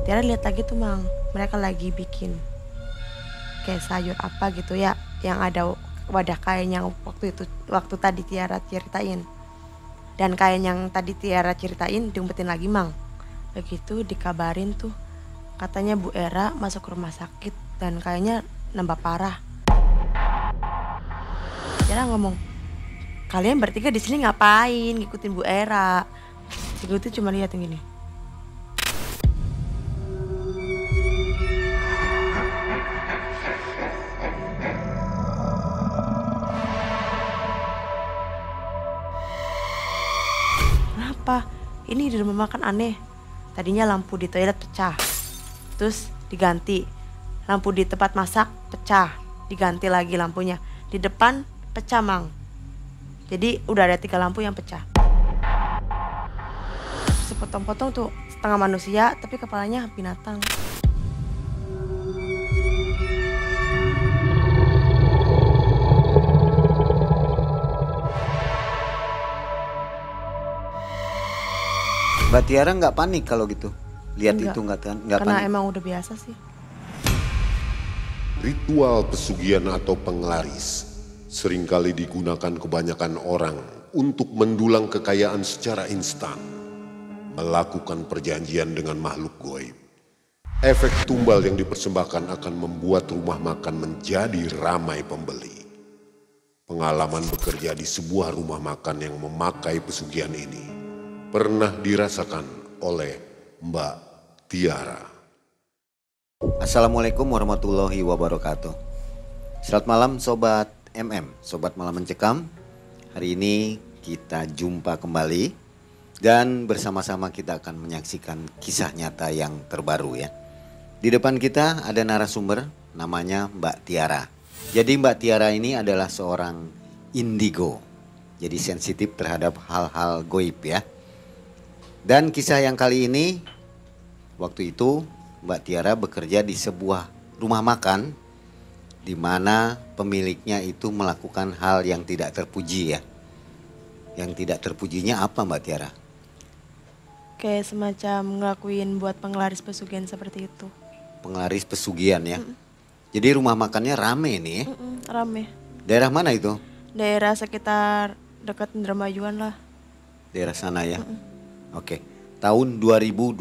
Tiara lihat lagi tuh Mang, mereka lagi bikin kayak sayur apa gitu ya, yang ada wadah kain yang waktu tadi Tiara ceritain. Dan kain yang tadi Tiara ceritain diumpetin lagi Mang. Begitu dikabarin tuh, katanya Bu Era masuk rumah sakit dan kayaknya nambah parah. Tiara ngomong, kalian bertiga di sini ngapain ngikutin Bu Era? Gue tuh cuma lihat yang gini. Kenapa? Ini di rumah makan aneh. Tadinya lampu di toilet pecah, terus diganti. Lampu di tempat masak pecah, diganti lagi lampunya. Di depan pecah Mang. Jadi udah ada 3 lampu yang pecah. Sepotong-potong tuh setengah manusia tapi kepalanya binatang. Mbak Tiara nggak panik kalau gitu? Lihat Enggak. itu nggak Karena panik? emang udah biasa sih. Ritual pesugihan atau penglaris seringkali digunakan kebanyakan orang untuk mendulang kekayaan secara instan, melakukan perjanjian dengan makhluk goib. Efek tumbal yang dipersembahkan akan membuat rumah makan menjadi ramai pembeli. Pengalaman bekerja di sebuah rumah makan yang memakai pesugihan ini pernah dirasakan oleh Mbak Tiara. Assalamualaikum warahmatullahi wabarakatuh. Selamat malam Sobat MM, Sobat Malam Mencekam. Hari ini kita jumpa kembali dan bersama-sama kita akan menyaksikan kisah nyata yang terbaru ya. Di depan kita ada narasumber namanya Mbak Tiara. Jadi Mbak Tiara ini adalah seorang indigo. Jadi sensitif terhadap hal-hal goib ya. Dan kisah yang kali ini, waktu itu Mbak Tiara bekerja di sebuah rumah makan di mana pemiliknya itu melakukan hal yang tidak terpuji ya. Yang tidak terpujinya apa Mbak Tiara? Kayak semacam ngelakuin buat penglaris pesugihan seperti itu. Penglaris pesugihan ya. Jadi rumah makannya rame nih. Rame. Daerah mana itu? Daerah sekitar dekat Indramayuan lah. Daerah sana ya. Oke. Tahun 2021.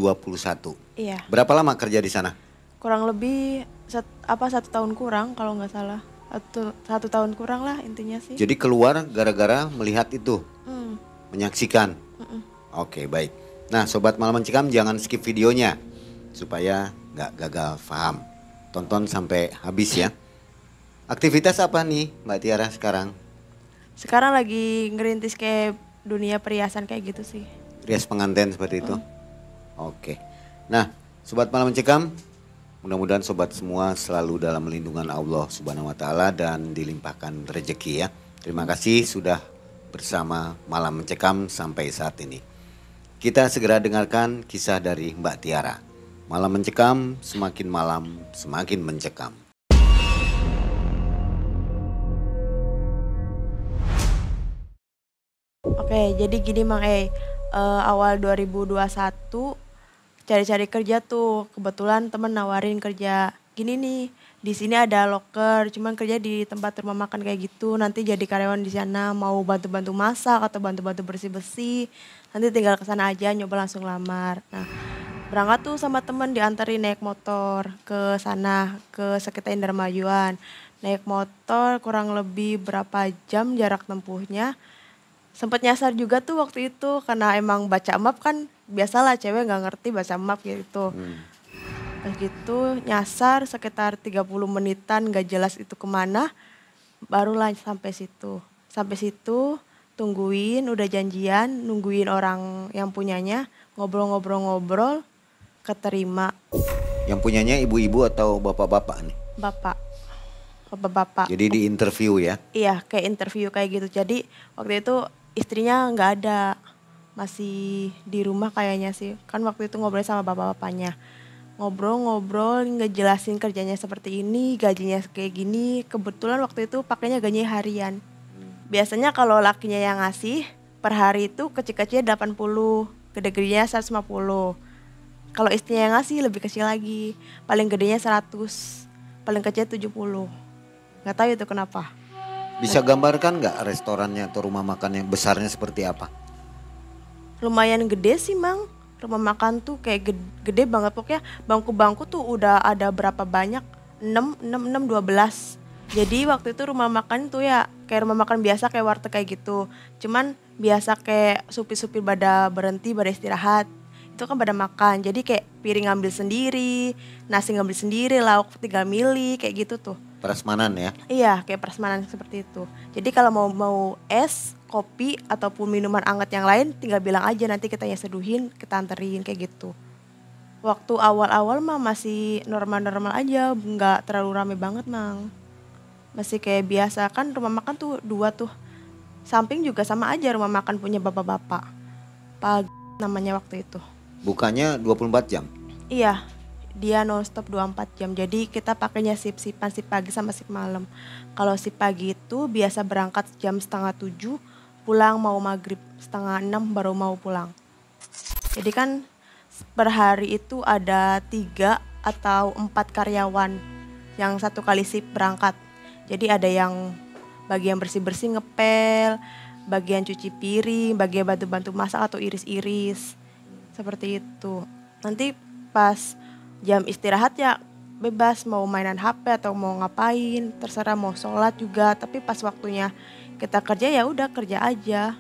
Iya. Berapa lama kerja di sana? Kurang lebih 1 tahun kurang kalau nggak salah. Satu tahun kurang lah intinya sih. Jadi keluar gara-gara melihat itu. Menyaksikan. Oke, baik. Nah, Sobat Malam Mencekam jangan skip videonya supaya nggak gagal paham. Tonton sampai habis ya. Aktivitas apa nih Mbak Tiara sekarang? Sekarang lagi ngerintis kayak dunia perhiasan kayak gitu sih. Rias pengantin seperti itu? Oke. Nah, Sobat Malam Mencekam, mudah-mudahan sobat semua selalu dalam lindungan Allah Subhanahu wa taala dan dilimpahkan rezeki ya. Terima kasih sudah bersama Malam Mencekam sampai saat ini. Kita segera dengarkan kisah dari Mbak Tiara. Malam Mencekam, semakin malam semakin mencekam. Oke, jadi gini Mang awal 2021 cari-cari kerja tuh. Kebetulan temen nawarin kerja gini nih. Di sini ada loker, cuman kerja di tempat rumah makan kayak gitu. Nanti jadi karyawan di sana, mau bantu-bantu masak atau bantu-bantu bersih-bersih. Nanti tinggal ke sana aja, nyoba langsung lamar. Nah, berangkat tuh sama temen, dianterin naik motor ke sana, ke sekitar Indramayuan. Naik motor kurang lebih berapa jam jarak tempuhnya. Sempet nyasar juga tuh waktu itu karena emang baca map kan biasalah cewek nggak ngerti baca map gitu. Pas gitu nyasar sekitar 30 menitan gak jelas itu kemana, barulah sampai situ. Sampai situ tungguin, udah janjian, nungguin orang yang punyanya, ngobrol-ngobrol-ngobrol, keterima. Yang punyanya ibu-ibu atau bapak-bapak nih? Bapak-bapak. Jadi di interview ya? Iya, kayak interview kayak gitu. Jadi waktu itu istrinya nggak ada, masih di rumah kayaknya sih. Kan waktu itu ngobrol sama bapak-bapaknya. Ngobrol-ngobrol, ngejelasin kerjanya seperti ini, gajinya kayak gini. Kebetulan waktu itu pakainya gaji harian. Biasanya kalau lakinya yang ngasih, per hari itu kecil-kecilnya 80, gede-gedenya 150. Kalau istrinya yang ngasih lebih kecil lagi. Paling gedenya 100, paling kecil 70. Nggak tahu itu kenapa. Bisa gambarkan nggak restorannya atau rumah makannya besarnya seperti apa? Lumayan gede sih Mang. Rumah makan tuh kayak gede banget, pokoknya bangku-bangku tuh udah ada berapa banyak, 6, 12. Jadi waktu itu rumah makan tuh ya kayak rumah makan biasa kayak warteg kayak gitu. Cuman biasa kayak supir-supir pada berhenti, pada istirahat. Itu kan pada makan. Jadi kayak piring ngambil sendiri, nasi ngambil sendiri, lauk tinggal milih kayak gitu tuh. Prasmanan ya? Iya, kayak prasmanan seperti itu. Jadi kalau mau es, kopi ataupun minuman hangat yang lain tinggal bilang aja, nanti kita yang seduhin, kita anterin kayak gitu. Waktu awal-awal mah masih normal-normal aja, nggak terlalu rame banget Mang. Masih kayak biasa, kan rumah makan tuh 2 tuh. Samping juga sama aja rumah makan punya bapak-bapak. Pagi namanya waktu itu. Bukannya 24 jam? Iya, dia nonstop 24 jam. Jadi kita pakainya sip-sipan, sip pagi sama sip malam. Kalau sip pagi itu biasa berangkat jam setengah 7, pulang mau maghrib setengah 6 baru mau pulang. Jadi kan per hari itu ada 3 atau 4 karyawan yang satu kali sip berangkat. Jadi ada yang bagian bersih-bersih ngepel, bagian cuci piring, bagian bantu-bantu masak atau iris-iris. Seperti itu. Nanti pas jam istirahat ya bebas mau mainan HP atau mau ngapain, terserah mau sholat juga. Tapi pas waktunya kita kerja ya udah kerja aja.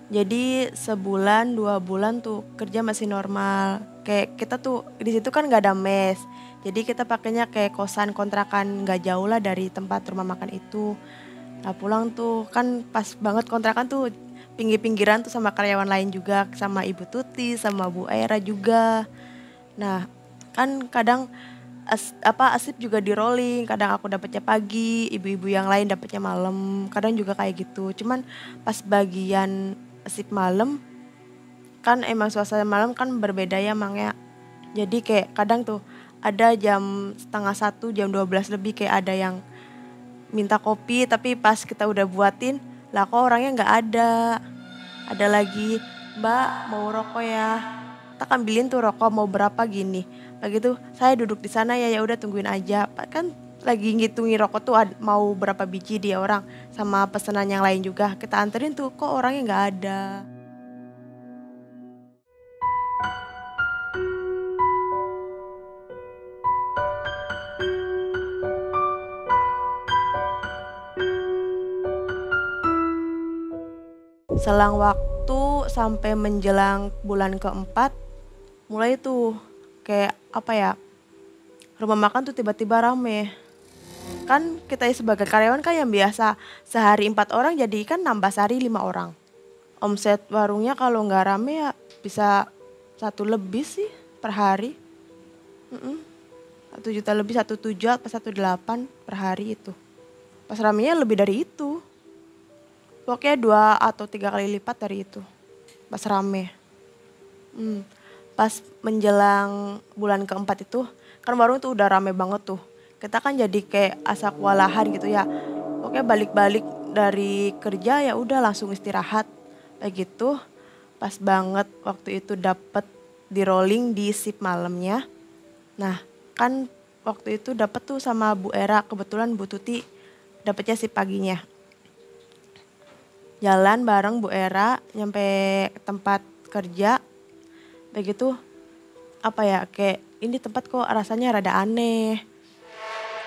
Jadi sebulan 2 bulan tuh kerja masih normal. Kayak kita tuh di situ kan nggak ada mes. Jadi kita pakainya kayak kosan kontrakan nggak jauh lah dari tempat rumah makan itu. Nah pulang tuh kan pas banget kontrakan tuh pinggir-pinggiran tuh sama karyawan lain juga, sama Ibu Tuti, sama Bu Aira juga. Nah kan kadang asip juga di rolling, kadang aku dapetnya pagi, ibu-ibu yang lain dapetnya malam, kadang juga kayak gitu. Cuman pas bagian asip malam kan emang suasana malam kan berbeda ya Mang ya. Jadi kayak kadang tuh ada jam setengah 1, jam 12 lebih kayak ada yang minta kopi, tapi pas kita udah buatin, lah kok orangnya nggak ada. Ada lagi, Mbak mau rokok ya? Tak ambilin tuh rokok mau berapa gini. Begitu saya duduk di sana ya udah tungguin aja. Kan lagi ngitungin rokok tuh mau berapa biji dia orang sama pesanan yang lain juga. Kita anterin tuh kok orangnya nggak ada. Selang waktu sampai menjelang bulan keempat, mulai tuh kayak apa ya, rumah makan tuh tiba-tiba rame. Kan kita sebagai karyawan kan yang biasa sehari 4 orang jadi kan nambah sehari 5 orang. Omset warungnya kalau nggak rame ya bisa 1 lebih sih per hari. 1 juta lebih, 1,7 atau 1,8 per hari itu. Pas ramenya lebih dari itu. Pokoknya 2 atau 3 kali lipat dari itu. Pas rame. Pas menjelang bulan keempat itu kan warung tuh udah rame banget tuh. Kita kan jadi kayak asa kewalahan gitu ya. Pokoknya balik-balik dari kerja ya udah langsung istirahat. Kayak gitu. Pas banget waktu itu dapet di rolling di sip malamnya. Nah kan waktu itu dapet tuh sama Bu Era, kebetulan Bu Tuti dapetnya sip paginya. Jalan bareng Bu Era nyampe tempat kerja. Begitu apa ya, kayak ini tempat kok rasanya rada aneh.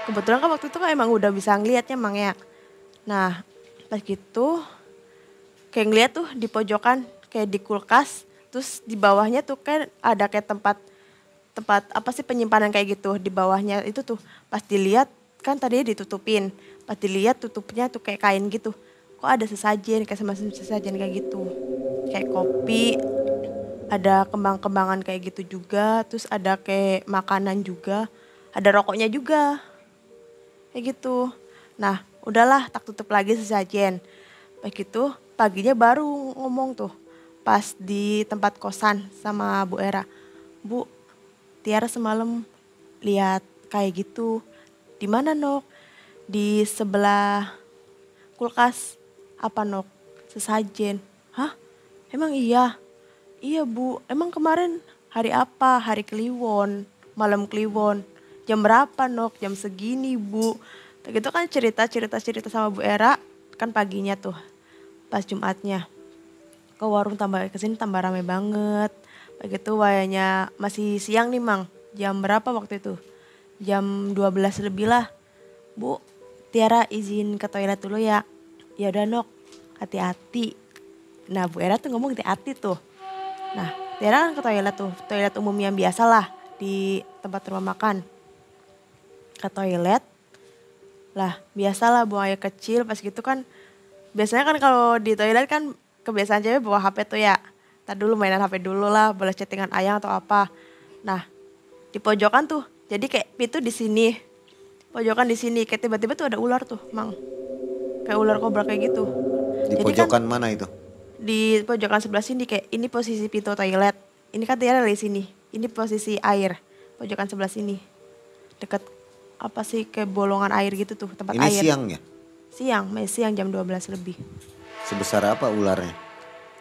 Kebetulan kan waktu itu kan emang udah bisa ngeliatnya Mang ya. Nah pas gitu kayak ngeliat tuh di pojokan kayak di kulkas. Terus di bawahnya tuh kan ada kayak tempat apa sih penyimpanan kayak gitu. Di bawahnya itu tuh pas dilihat kan tadinya ditutupin. Pas dilihat tutupnya tuh kayak kain gitu. Kok ada sesajen kayak semacam sesajen kayak gitu. Kayak kopi, ada kembang-kembangan kayak gitu juga. Terus ada kayak makanan juga. Ada rokoknya juga. Kayak gitu. Nah udahlah tak tutup lagi sesajen. Begitu paginya baru ngomong tuh. Pas di tempat kosan sama Bu Era. Bu, Tiara semalam lihat kayak gitu. Di mana Nok? Di sebelah kulkas. Apa Nok? Sesajen. Hah? Emang iya? Iya Bu, emang kemarin hari apa? Hari Kliwon, malam Kliwon. Jam berapa Nok? Jam segini Bu. Gitu kan cerita sama Bu Era kan paginya tuh pas Jumatnya. Ke warung tambah kesini tambah rame banget. Begitu wayanya masih siang nih Mang. Jam berapa waktu itu? Jam 12 lebih lah. Bu, Tiara izin ke toilet dulu ya. Ya udah Nok, hati-hati. Nah Bu Era tuh ngomong hati-hati tuh. Nah Tiara kan ke toilet tuh, toilet umum yang biasa lah di tempat rumah makan. Ke toilet, lah biasalah buang air kecil pas gitu kan. Biasanya kan kalau di toilet kan kebiasaan cewek bawa HP tuh ya. Ntar dulu mainan HP dulu lah, balas chattingan ayang atau apa. Nah di pojokan tuh, jadi kayak pintu di sini, pojokan di sini, kayak tiba-tiba tuh ada ular tuh Mang. Kayak ular kobra kayak gitu. Di Jadi pojokan kan, mana itu? di pojokan sebelah sini kayak ini posisi pintu toilet. Ini kan Tiara di sini. Ini posisi air. Pojokan sebelah sini. Deket apa sih kayak bolongan air gitu tuh, tempat Ini air. siang ya? Siang, masih siang jam 12 lebih. Sebesar apa ularnya?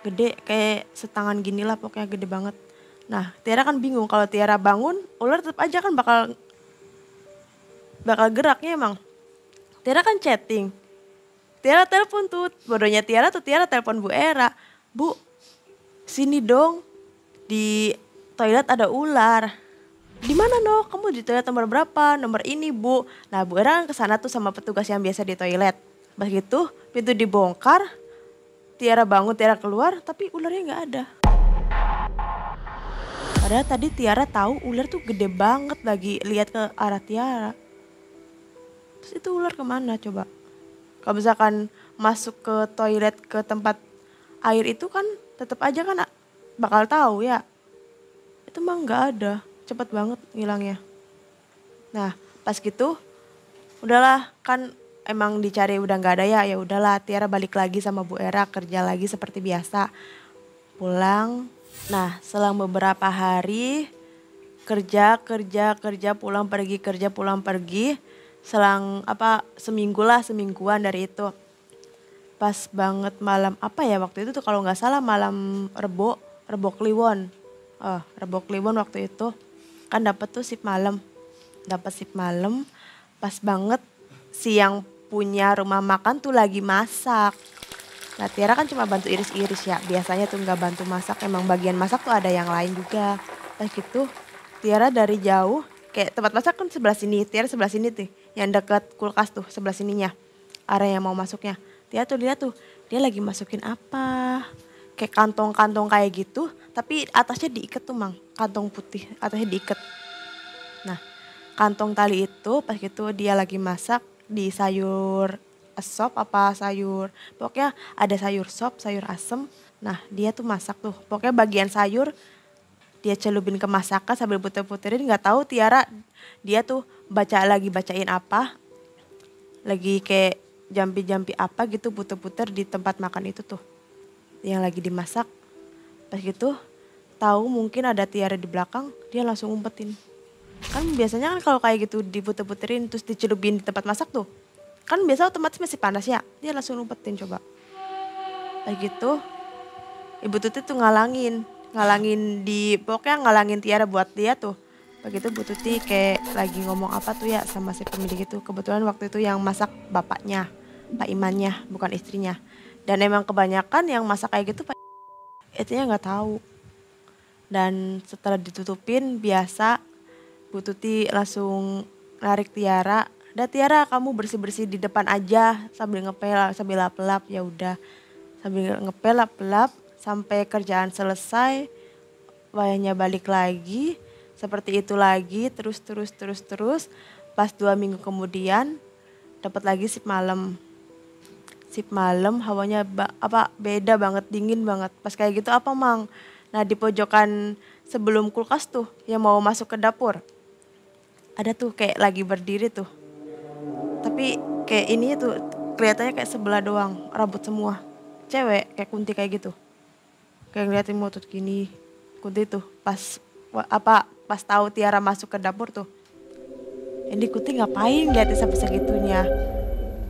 Gede kayak setangan gini lah pokoknya gede banget. Nah, Tiara kan bingung kalau Tiara bangun, ular tetap aja kan bakal geraknya emang. Tiara kan chatting. Tiara telepon tuh, bodohnya Tiara tuh Tiara telepon Bu Era. Bu, sini dong, di toilet ada ular. Di mana no? Kamu di toilet nomor berapa? Nomor ini Bu. Nah Bu Era kan kesana tuh sama petugas yang biasa di toilet. Pas gitu pintu dibongkar, Tiara bangun, Tiara keluar, tapi ularnya nggak ada. Padahal tadi Tiara tahu ular tuh gede banget lagi lihat ke arah Tiara. Terus itu ular kemana coba? Kalau misalkan masuk ke toilet ke tempat air itu kan tetap aja kan bakal tahu ya. Itu mah nggak ada, cepet banget ngilangnya. Nah pas gitu, udahlah kan emang dicari udah nggak ada ya. Ya udahlah Tiara balik lagi sama Bu Era kerja lagi seperti biasa. Pulang. Nah selang beberapa hari kerja pulang pergi kerja pulang pergi. Selang semingguan dari itu. Pas banget malam apa ya waktu itu tuh kalau nggak salah malam Rebo Kliwon. Rebo Kliwon waktu itu kan dapat tuh sip malam. Pas banget siang punya rumah makan tuh lagi masak. Nah Tiara kan cuma bantu iris-iris ya. Biasanya tuh nggak bantu masak. Emang bagian masak tuh ada yang lain juga. Pas gitu Tiara dari jauh. Kayak tempat masak kan sebelah sini. Tiara sebelah sini tuh. Yang deket kulkas tuh sebelah sininya. Area yang mau masuknya. Tiara tuh lihat tuh. Dia lagi masukin apa. Kayak kantong-kantong kayak gitu. Tapi atasnya diikat tuh Mang. Kantong putih atasnya diikat. Nah kantong tali itu pas gitu dia lagi masak. Di sayur sop apa sayur. Pokoknya ada sayur sop, sayur asem. Nah dia tuh masak tuh. Pokoknya bagian sayur dia celupin ke masakan sambil puter-puterin. Gak tahu Tiara dia tuh bacain apa. Lagi kayak jampi-jampi apa gitu puter-puter di tempat makan itu tuh. Yang lagi dimasak. Pas gitu tahu mungkin ada Tiara di belakang. Dia langsung umpetin. Kan biasanya kan kalau kayak gitu diputer-puterin terus dicelupin di tempat masak tuh. Kan biasa otomatis masih panas ya. Dia langsung umpetin coba. Kayak gitu Ibu Tuti tuh ngalangin pokoknya ngalangin Tiara buat dia tuh. Begitu Bu Tuti kayak lagi ngomong apa tuh ya sama si pemilik itu. Kebetulan waktu itu yang masak bapaknya, Pak Imannya, bukan istrinya. Dan emang kebanyakan yang masak kayak gitu Pak itunya nggak tahu. Dan setelah ditutupin biasa Bu Tuti langsung narik Tiara. Dah Tiara kamu bersih-bersih di depan aja sambil ngepel, sambil lap-lap ya udah. Sambil ngepel lap-lap sampai kerjaan selesai. Wayanya balik lagi. Seperti itu lagi terus. Pas 2 minggu kemudian dapat lagi sip malam. Sip malam hawanya beda banget, dingin banget. Pas kayak gitu apa Mang? Nah di pojokan sebelum kulkas tuh yang mau masuk ke dapur. Ada tuh kayak lagi berdiri tuh. Tapi kayak ini tuh kelihatannya kayak sebelah doang, rambut semua. Cewek kayak Kunti kayak gitu. Kayak ngeliatin motot gini. Kunti tuh pas tahu Tiara masuk ke dapur tuh. Ini Kunti ngapain ngeliatin sampai segitunya?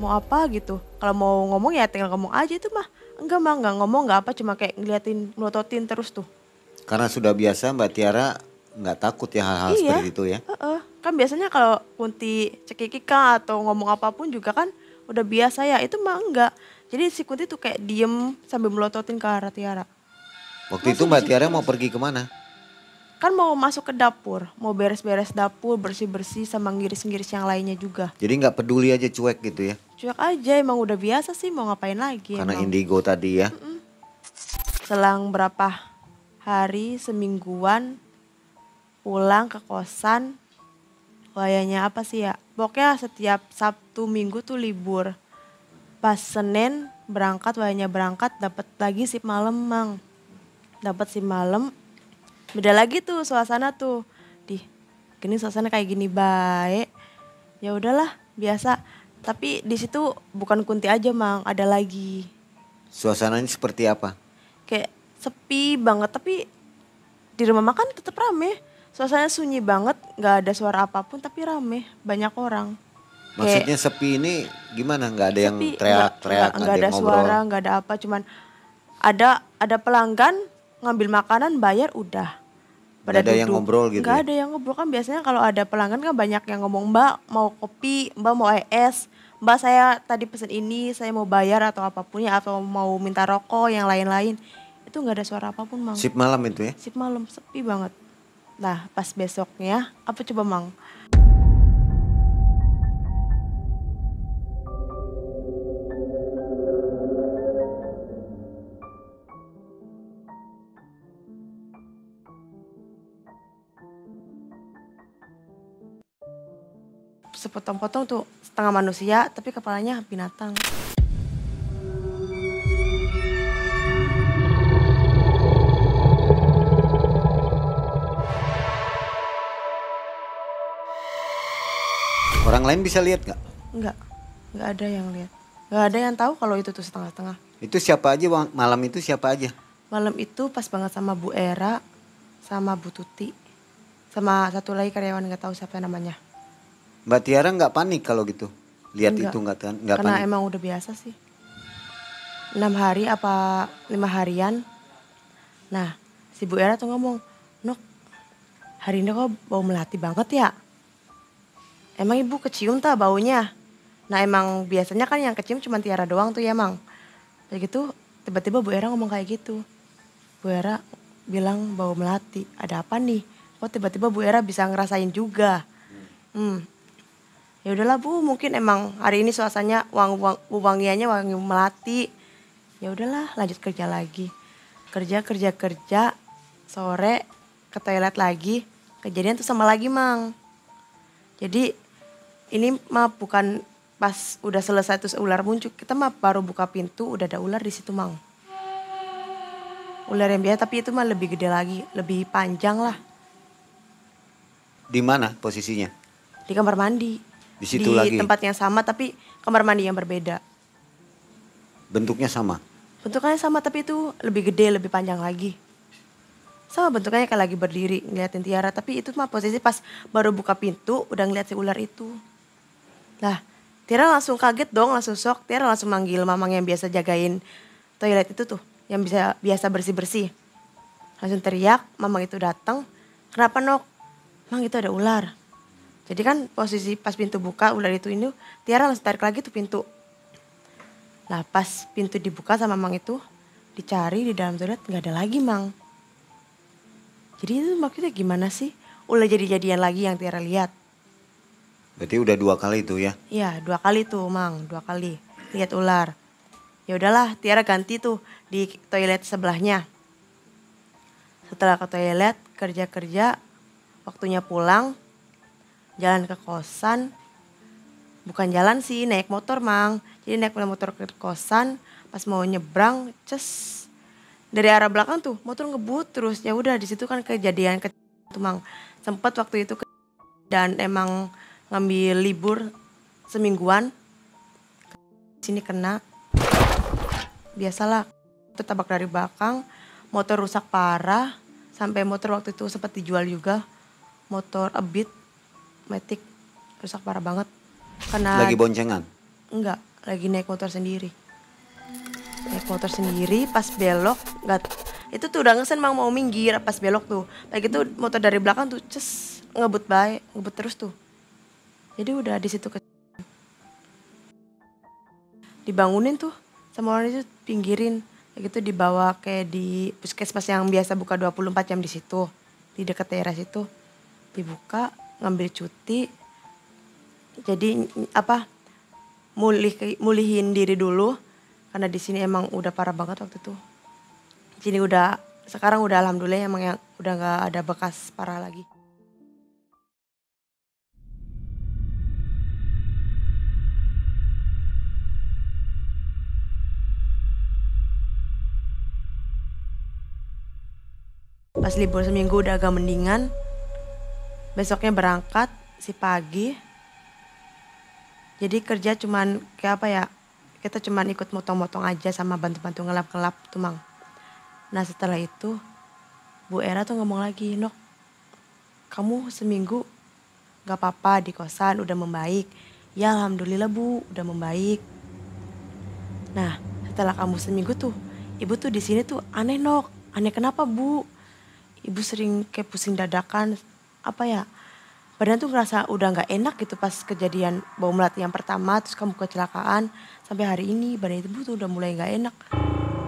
Mau apa gitu? Kalau mau ngomong ya tinggal ngomong aja itu mah. Enggak mah, enggak ngomong enggak apa, cuma kayak ngeliatin melototin terus tuh. Karena sudah biasa Mbak Tiara nggak takut ya hal-hal Iya. seperti itu ya. Kan biasanya kalau Kunti cekikika atau ngomong apapun juga kan udah biasa ya. Itu mah enggak. Jadi si Kunti tuh kayak diem sambil melototin ke arah Tiara. Waktu itu Mbak Tiara mau pergi kemana? Kan mau masuk ke dapur, mau beres-beres dapur, bersih-bersih sama ngiris-ngiris yang lainnya juga. Jadi nggak peduli aja cuek gitu ya. Cuek aja, emang udah biasa sih, mau ngapain lagi Karena emang. indigo tadi ya. Selang berapa hari, semingguan, pulang ke kosan. Wayanya apa sih ya? Pokoknya setiap Sabtu Minggu tuh libur. Pas Senin berangkat, wayanya berangkat, dapat lagi sip malam, Mang. Dapat sip malam. Beda lagi tuh suasana tuh. Gini suasana kayak gini baik. Ya udahlah, biasa. Tapi di situ bukan Kunti aja, Mang, ada lagi. Suasananya seperti apa? Kayak sepi banget, tapi di rumah makan tetap rame. Suasananya sunyi banget, nggak ada suara apapun tapi rame, banyak orang. Maksudnya sepi ini gimana? Nggak ada yang Sepi, teriak-teriak, nggak ada yang ngobrol? suara, nggak ada apa, cuman ada pelanggan ngambil makanan bayar udah. Nggak ada yang ngobrol gitu Nggak ya? ada yang ngobrol, kan biasanya kalau ada pelanggan kan banyak yang ngomong, Mbak mau kopi, Mbak mau es, Mbak saya tadi pesen ini, saya mau bayar atau apapun ya, atau mau minta rokok yang lain-lain. Itu nggak ada suara apapun, Mang. Sip malam itu ya? Sip malam, sepi banget. Nah pas besoknya, apa coba, Mang? Sepotong-potong tuh setengah manusia tapi kepalanya binatang. Orang lain bisa lihat nggak? Enggak ada yang lihat. Enggak ada yang tahu kalau itu tuh setengah-setengah. Itu siapa aja malam itu siapa aja? Malam itu pas banget sama Bu Era, sama Bu Tuti, sama satu lagi karyawan nggak tahu siapa namanya. Mbak Tiara nggak panik kalau gitu? Lihat Enggak. itu nggak Karena panik? emang udah biasa sih. 6 hari apa 5 harian. Nah si Bu Era tuh ngomong, Nok hari ini kok bau melati banget ya? Emang ibu kecium tak baunya? Nah emang biasanya kan yang kecium cuma Tiara doang tuh ya, Mang. Kayak gitu tiba-tiba Bu Era ngomong kayak gitu. Bu Era bilang bau melati. Ada apa nih? Kok tiba-tiba Bu Era bisa ngerasain juga? Ya udahlah Bu, mungkin emang hari ini suasananya wangiannya wangi melati. Ya udahlah, lanjut kerja lagi. Kerja, sore ke toilet lagi. Kejadian tuh sama lagi, Mang. Jadi ini mah bukan pas udah selesai terus ular muncul. Kita mah baru buka pintu udah ada ular di situ, Mang. Ular yang biasa tapi itu mah lebih gede lagi, lebih panjang lah. Di mana posisinya? Di kamar mandi. Di situ lagi? Di tempat yang sama tapi kamar mandi yang berbeda. Bentuknya sama? Bentuknya sama tapi itu lebih gede, lebih panjang lagi. Sama bentuknya kayak lagi berdiri ngeliatin Tiara. Tapi itu mah posisi pas baru buka pintu udah ngeliat si ular itu. Lah Tiara langsung kaget dong, langsung shock. Tiara langsung manggil mamang yang biasa jagain toilet itu tuh. Yang biasa bersih-bersih. Langsung teriak, mamang itu datang. Kenapa Nok? Mang itu ada ular. Jadi kan posisi pas pintu buka ular itu ini, Tiara langsung tarik lagi tuh pintu. Nah pas pintu dibuka sama Mang itu, dicari di dalam toilet gak ada lagi, Mang. Jadi itu maksudnya gimana sih? Ular jadi-jadian lagi yang Tiara lihat. Berarti udah 2 kali itu ya? Iya 2 kali tuh, Mang, 2 kali lihat ular. Ya udahlah, Tiara ganti tuh di toilet sebelahnya. Setelah ke toilet, kerja, waktunya pulang, jalan ke kosan. Bukan jalan sih, naik motor, Mang. Jadi naik motor ke kosan, pas mau nyebrang, dari arah belakang tuh motor ngebut terus. Ya udah di situ kan kejadian tuh, Mang. Sempet waktu itu dan emang ngambil libur semingguan. Sini kena. Biasalah, tertabrak dari belakang, motor rusak parah. Sampai motor waktu itu sempat dijual juga. Motor A Beat Matic rusak parah banget. Karena Lagi boncengan? enggak, lagi naik motor sendiri. Naik motor sendiri pas belok, Itu tuh udah ngesen mau minggir pas belok tuh. Kayak gitu motor dari belakang tuh ngebut baik, ngebut terus tuh. Jadi udah di situ dibangunin tuh sama orang itu, pinggirin. Kayak gitu dibawa kayak di puskesmas yang biasa buka 24 jam di situ. Di dekat daerah situ. Dibuka, ngambil cuti. Jadi mulihin diri dulu karena di sini emang udah parah banget waktu itu. Di sini sekarang udah alhamdulillah emang yang udah nggak ada bekas parah lagi. Pas libur seminggu udah agak mendingan. Besoknya berangkat si pagi. Jadi kerja cuman kayak apa ya, kita cuman ikut motong-motong aja sama bantu-bantu ngelap-ngelap tuh Mang. Nah setelah itu Bu Era tuh ngomong lagi, Nok kamu seminggu gak apa-apa di kosan udah membaik. Ya alhamdulillah Bu udah membaik. Nah setelah kamu seminggu tuh ibu tuh di sini tuh aneh Nok. Aneh kenapa Bu? Ibu sering kayak pusing dadakan, apa ya, badan tuh ngerasa udah gak enak gitu pas kejadian bau melati yang pertama, terus kamu kecelakaan, sampai hari ini badan ibu tuh udah mulai gak enak.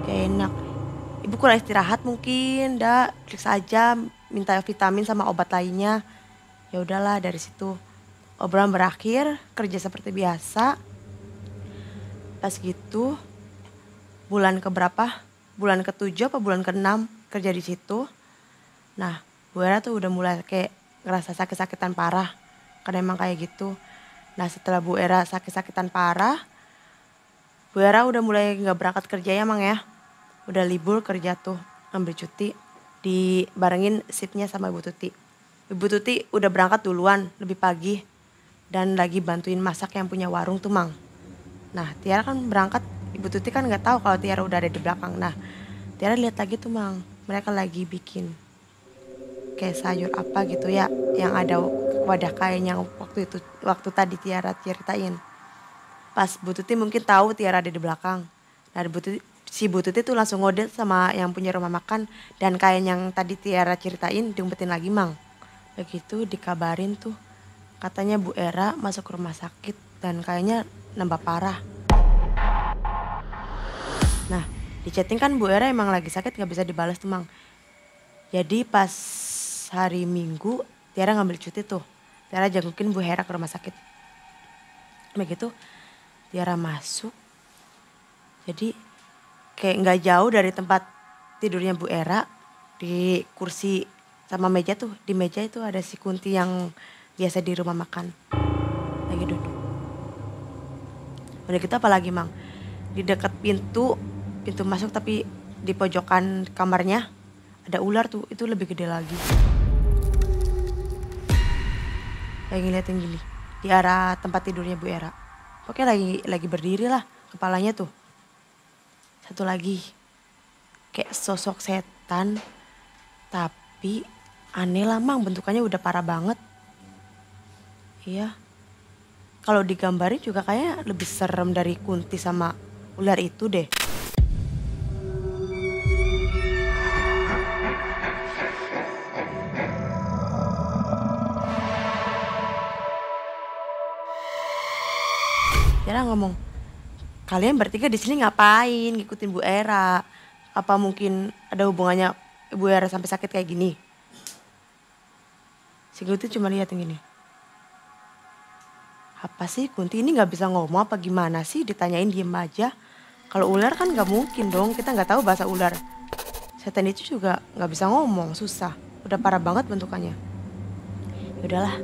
Gak enak. Ibu kurang istirahat mungkin, periksa aja, minta vitamin sama obat lainnya. Ya udahlah dari situ. Obrolan berakhir, kerja seperti biasa. Pas gitu, bulan keberapa? Bulan ke-7 apa bulan ke-6 kerja di situ. Nah, Bu Era tuh udah mulai kayak ngerasa sakit-sakitan parah. Karena emang kayak gitu. Nah setelah Bu Era sakit-sakitan parah, Bu Era udah mulai gak berangkat kerja ya Mang ya. Udah libur kerja tuh, ambil cuti. Dibarengin shiftnya sama Ibu Tuti. Ibu Tuti udah berangkat duluan, lebih pagi. Dan lagi bantuin masak yang punya warung tuh Mang. Nah Tiara kan berangkat, Ibu Tuti kan gak tahu kalau Tiara udah ada di belakang. Nah Tiara lihat lagi tuh Mang, mereka lagi bikin kayak sayur apa gitu ya, yang ada wadah kain yang waktu tadi Tiara ceritain. Pas Bu Tuti mungkin tahu Tiara ada di belakang. Nah si Bu Tuti tuh langsung ngode sama yang punya rumah makan, dan kain yang tadi Tiara ceritain diumpetin lagi Mang. Begitu dikabarin tuh katanya Bu Era masuk rumah sakit dan kayaknya nambah parah. Nah di chatting kan Bu Era emang lagi sakit gak bisa dibalas tuh Mang. Jadi pas hari Minggu Tiara ngambil cuti tuh. Tiara jengukin Bu Hera ke rumah sakit. Begitu Tiara masuk. Jadi kayak gak jauh dari tempat tidurnya Bu Era. Di kursi sama meja tuh. Di meja itu ada si Kunti yang biasa di rumah makan. Lagi duduk. Udah gitu apalagi Mang. Di dekat pintu masuk tapi di pojokan kamarnya ada ular tuh, itu lebih gede lagi. Lagi ngeliatin gini, di arah tempat tidurnya Bu Era. Pokoknya lagi berdiri lah kepalanya tuh. Satu lagi, kayak sosok setan, tapi aneh lah Mang, bentukannya udah parah banget. Iya, kalau digambarin juga kayaknya lebih serem dari Kunti sama ular itu deh. Tiara ngomong, kalian bertiga di sini ngapain ngikutin Bu Era? Apa mungkin ada hubungannya Bu Era sampai sakit kayak gini? Si Kunti cuma liatin gini. Apa sih Kunti ini gak bisa ngomong apa gimana sih? Ditanyain diem aja. Kalau ular kan gak mungkin dong, kita gak tahu bahasa ular. Setan itu juga gak bisa ngomong, susah. Udah parah banget bentukannya. Yaudahlah,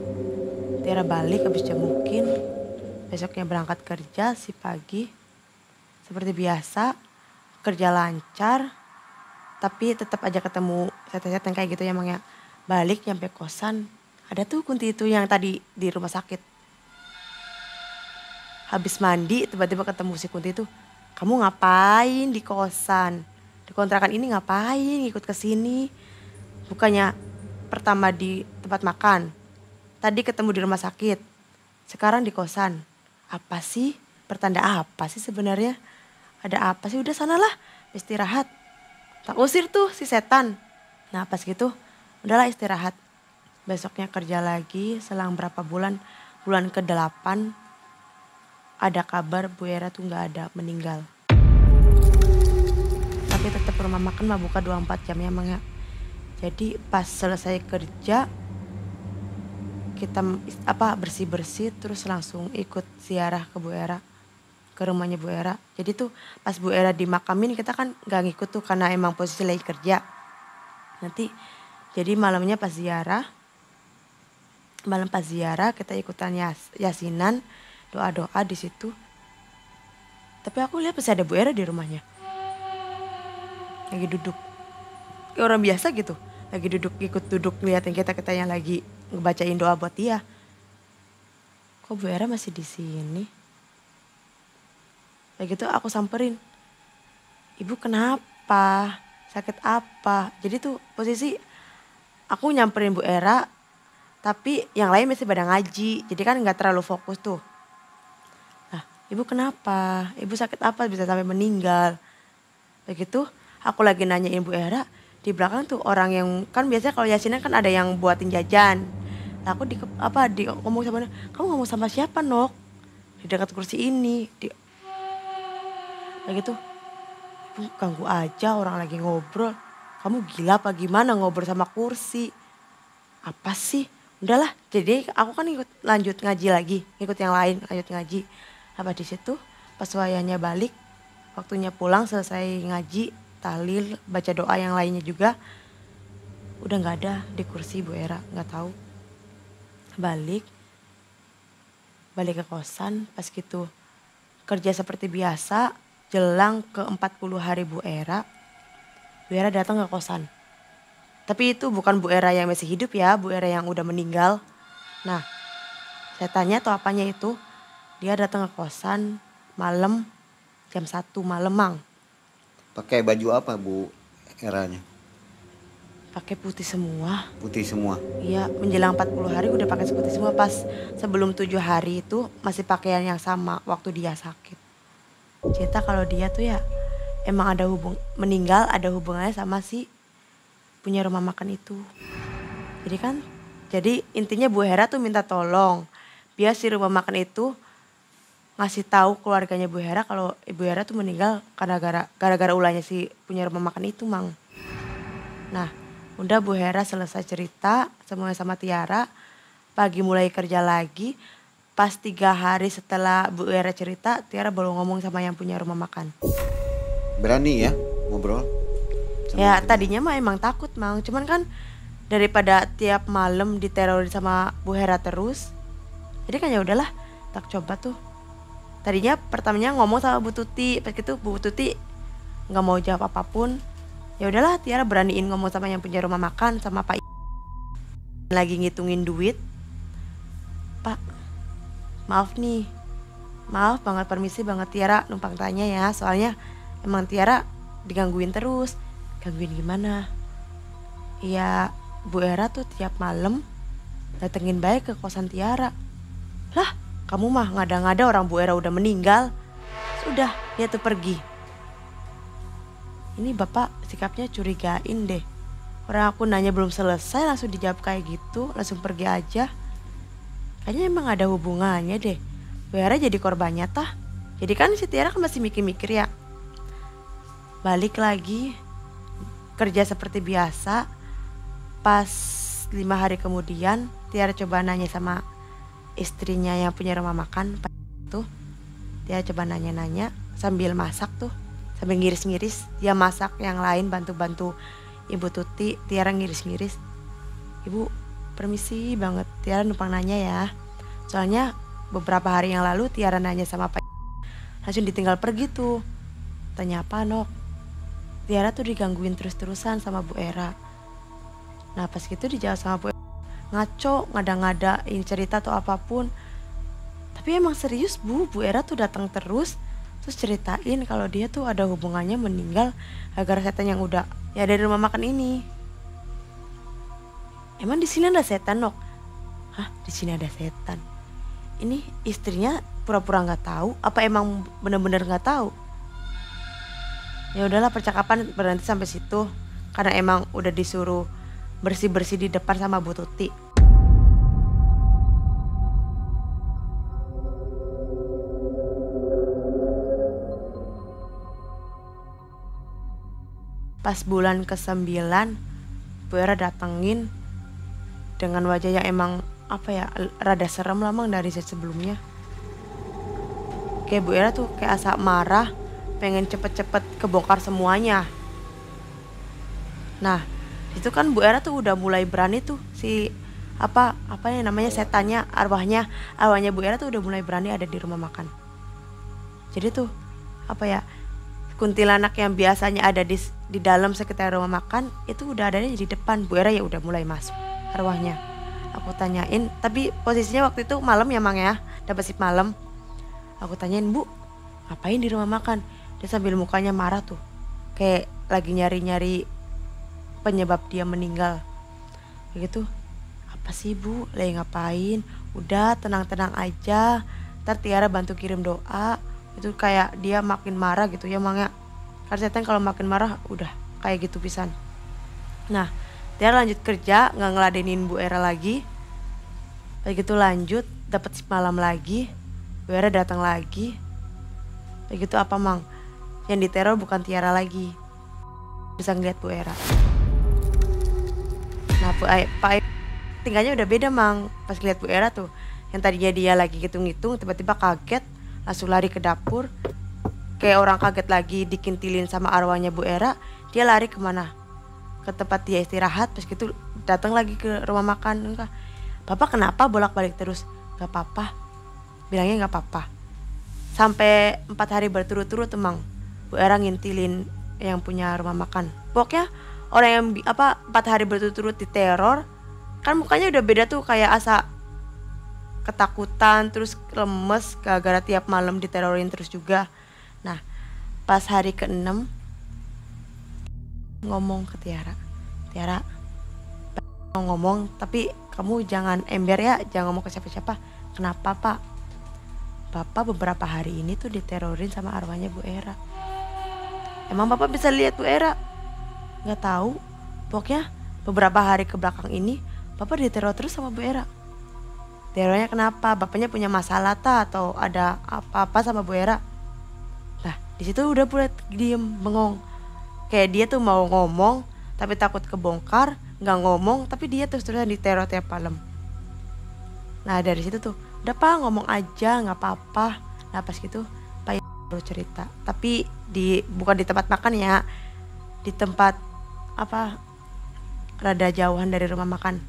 Tiara balik habis jengukin. Besoknya berangkat kerja si pagi. Seperti biasa, kerja lancar. Tapi tetap aja ketemu setan-setan kayak gitu ya Mang ya. Balik nyampe kosan, ada tuh Kunti itu yang tadi di rumah sakit. Habis mandi tiba-tiba ketemu si Kunti itu. Kamu ngapain di kosan? Di kontrakan ini ngapain ikut ke sini? Bukannya pertama di tempat makan. Tadi ketemu di rumah sakit. Sekarang di kosan. Apa sih? Pertanda apa sih sebenarnya? Ada apa sih? Udah sanalah, istirahat. Tak usir tuh si setan. Nah pas gitu udahlah istirahat. Besoknya kerja lagi, selang berapa bulan, bulan ke-8 ada kabar Bu Era tuh gak ada, meninggal. Tapi tetap rumah makan mah buka 24 jam ya Mang ya. Jadi pas selesai kerja kita bersih-bersih terus langsung ikut ziarah ke Bu Era, ke rumahnya Bu Era. Jadi tuh pas Bu Era dimakamin kita kan gak ngikut tuh karena emang posisi lagi kerja. Nanti jadi malamnya pas ziarah, malam pas ziarah kita ikutan yasinan, doa-doa di situ. Tapi aku lihat masih ada Bu Era di rumahnya. Lagi duduk. Kayak orang biasa gitu. Lagi duduk, ikut duduk ngeliatin kita yang lagi ngebacain doa buat dia. Kok Bu Era masih di sini? Kayak gitu aku samperin. Ibu kenapa? Sakit apa? Jadi tuh posisi aku nyamperin Bu Era, tapi yang lain masih pada ngaji. Jadi kan gak terlalu fokus tuh. Nah, ibu kenapa? Ibu sakit apa bisa sampai meninggal? Begitu aku lagi nanyain Bu Era, di belakang tuh orang yang kan biasanya kalau yasinan kan ada yang buatin jajan. Nah, aku ngomong sama dia, kamu ngomong sama siapa Nok? Di dekat kursi ini. Kayak gitu, ibu ganggu aja orang lagi ngobrol. Kamu gila apa gimana ngobrol sama kursi? Apa sih? Udahlah, jadi aku kan lanjut ngaji lagi, ngikut yang lain lanjut ngaji. Apa di situ pas wayahnya balik, waktunya pulang selesai ngaji, tahlil, baca doa yang lainnya juga, udah nggak ada di kursi Bu Era, nggak tahu. Balik ke kosan, pas gitu kerja seperti biasa, jelang ke 40 hari Bu Era datang ke kosan. Tapi itu bukan Bu Era yang masih hidup ya, Bu Era yang udah meninggal. Nah, saya tanya atau apanya itu, dia datang ke kosan malam jam 1 malam Mang. Pakai baju apa Bu Eranya? Pakai putih semua. Putih semua? Iya, menjelang 40 hari udah pakai putih semua. Pas sebelum 7 hari itu masih pakaian yang sama waktu dia sakit. Cerita kalau dia tuh ya emang ada meninggal ada hubungannya sama si punya rumah makan itu. Jadi intinya Bu Hera tuh minta tolong biar si rumah makan itu ngasih tahu keluarganya Bu Hera kalau Ibu Hera tuh meninggal karena gara-gara ulahnya si punya rumah makan itu Mang. Nah, udah Bu Hera selesai cerita semuanya sama Tiara. Pagi mulai kerja lagi. Pas 3 hari setelah Bu Hera cerita, Tiara baru ngomong sama yang punya rumah makan. Berani ya ngobrol? Ya tadinya mah emang takut Mang. Cuman kan daripada tiap malam diteror sama Bu Hera terus. Jadi kan ya udahlah, tak coba tuh. Tadinya pertamanya ngomong sama Bu Tuti, pas gitu Bu Tuti nggak mau jawab apapun. Ya udahlah, Tiara beraniin ngomong sama yang punya rumah makan sama Pak lagi ngitungin duit. Pak, maaf nih, maaf banget, permisi banget Tiara numpang tanya ya, soalnya emang Tiara digangguin terus. Gangguin gimana? Iya, Bu Era tuh tiap malam datengin baik ke kosan Tiara. Lah, kamu mah ngada-ngada orang Bu Era udah meninggal. Sudah, dia tuh pergi. Ini bapak sikapnya curigain deh. Orang aku nanya belum selesai langsung dijawab kayak gitu, langsung pergi aja. Kayaknya emang ada hubungannya deh. Bu Era jadi korbannya tah. Jadi kan si Tiara kan masih mikir-mikir ya. Balik lagi, kerja seperti biasa. Pas 5 hari kemudian Tiara coba nanya sama istrinya yang punya rumah makan tuh. Tiara coba nanya-nanya sambil masak tuh, sambil ngiris-ngiris. Dia masak, yang lain bantu-bantu Ibu Tuti. Tiara ngiris-ngiris. Ibu, permisi banget, Tiara numpang nanya ya. Soalnya beberapa hari yang lalu Tiara nanya sama Pak, langsung ditinggal pergi tuh. Tanya apa Nok? Tiara tuh digangguin terus-terusan sama Bu Era. Nah pas gitu dijawab sama Bu Era, ngaco, ngada-ngadain cerita atau apapun. Tapi emang serius Bu Era tuh datang terus ceritain kalau dia tuh ada hubungannya meninggal gara-gara setan yang udah ya dari rumah makan ini. Emang di sini ada setan Nok? Hah, di sini ada setan? Ini istrinya pura-pura nggak tahu? Apa emang benar-benar nggak tahu? Ya udahlah, percakapan berhenti sampai situ karena emang udah disuruh bersih-bersih di depan sama Bu Tuti. Pas bulan ke-9 Bu Era datengin dengan wajah yang emang rada serem lah mang dari sebelumnya. Kayak Bu Era tuh kayak asa marah, pengen cepet-cepet kebongkar semuanya. Nah, itu kan Bu Era tuh udah mulai berani tuh si setannya, arwahnya Bu Era tuh udah mulai berani ada di rumah makan. Jadi tuh kuntilanak yang biasanya ada di dalam sekitar rumah makan itu udah adanya di depan. Bu Era ya udah mulai masuk arwahnya. Aku tanyain, tapi posisinya waktu itu malam ya mang ya, dapat shift malam. Aku tanyain, Bu, ngapain di rumah makan? Dia sambil mukanya marah tuh, kayak lagi nyari-nyari penyebab dia meninggal. Begitu, apa sih Bu, lagi ngapain? Udah tenang-tenang aja, ntar Tiara bantu kirim doa. Itu kayak dia makin marah gitu ya mang ya. Karena setan kalau makin marah udah kayak gitu pisan. Nah, Tiara lanjut kerja, nggak ngeladenin Bu Era lagi. Begitu lanjut, dapat shift malam lagi. Bu Era datang lagi. Begitu apa mang? Yang diteror bukan Tiara lagi. Bisa ngeliat Bu Era. Nah, Pak tingkahnya udah beda mang. Pas lihat Bu Era tuh, yang tadinya dia lagi ngitung-ngitung, tiba-tiba kaget, langsung lari ke dapur. Kayak orang kaget lagi dikintilin sama arwahnya Bu Era. Dia lari kemana? Ke tempat dia istirahat. Pas gitu datang lagi ke rumah makan. Enggak, Bapak kenapa bolak-balik terus? Gak apa-apa, bilangnya gak apa-apa. Sampai 4 hari berturut-turut emang Bu Era ngintilin yang punya rumah makan. Pokoknya orang yang 4 hari berturut-turut diteror, kan mukanya udah beda tuh, kayak asa ketakutan, terus lemes gara-gara tiap malam diterorin terus juga. Nah, pas hari ke-6 ngomong ke Tiara, Tiara mau ngomong tapi kamu jangan ember ya, jangan ngomong ke siapa-siapa. Kenapa Pak? Bapak beberapa hari ini tuh diterorin sama arwahnya Bu Era. Emang Bapak bisa lihat Bu Era? Gak tahu. Pokoknya beberapa hari ke belakang ini Bapak diteror terus sama Bu Era. Terornya kenapa? Bapaknya punya masalah atau ada apa-apa sama Bu Era? Nah, di situ udah mulai diem bengong. Kayak dia tuh mau ngomong tapi takut kebongkar, nggak ngomong tapi dia terus-terusan diteror tiap malam. Nah, dari situ tuh, udah Pak ngomong aja nggak apa-apa. Nah, pas gitu Pak baru cerita, tapi bukan di tempat makan ya, di tempat rada jauhan dari rumah makan.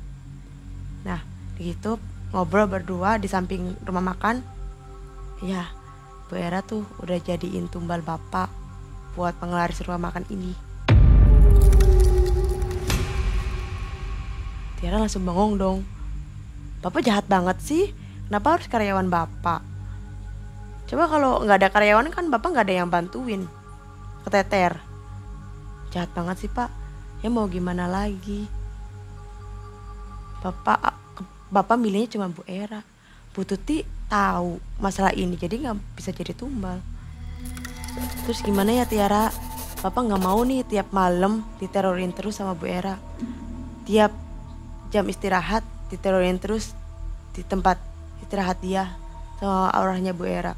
Nah, begitu ngobrol berdua di samping rumah makan. Ya, Bu Era tuh udah jadiin tumbal Bapak buat penglaris rumah makan ini. Tiara langsung bengong dong. Bapak jahat banget sih, kenapa harus karyawan Bapak? Coba kalau nggak ada karyawan kan Bapak nggak ada yang bantuin. Keteter. Jahat banget sih Pak, ya mau gimana lagi. Bapak milihnya cuma Bu Era. Bu Tuti tahu masalah ini jadi nggak bisa jadi tumbal. Terus gimana ya Tiara? Bapak nggak mau nih tiap malam diterorin terus sama Bu Era. Tiap jam istirahat diterorin terus di tempat istirahat dia sama arwahnya Bu Era.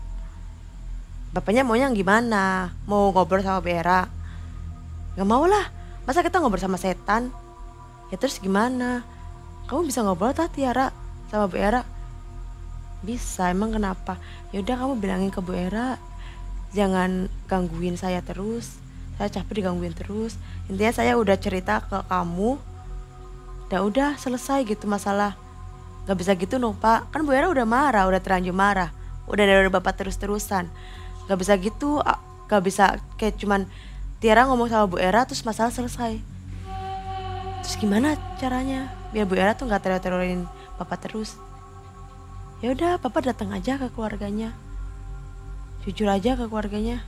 Bapaknya maunya gimana? Mau ngobrol sama Bu Era? Nggak mau lah. Masa kita ngobrol sama setan? Ya terus gimana? Kamu bisa ngobrol Tiara sama Bu Era? Bisa, emang kenapa? Ya udah kamu bilangin ke Bu Era, jangan gangguin saya terus. Saya capek digangguin terus. Intinya saya udah cerita ke kamu. Dan udah selesai gitu masalah. Gak bisa gitu dong Pak. Kan Bu Era udah marah, udah terlanjur marah. Udah dari Bapak terus-terusan. Gak bisa gitu, gak bisa kayak cuman Tiara ngomong sama Bu Era terus masalah selesai. Terus gimana caranya biar Bu Era tuh gak teror-terorin Bapak terus? Ya udah, Bapak datang aja ke keluarganya. Jujur aja ke keluarganya.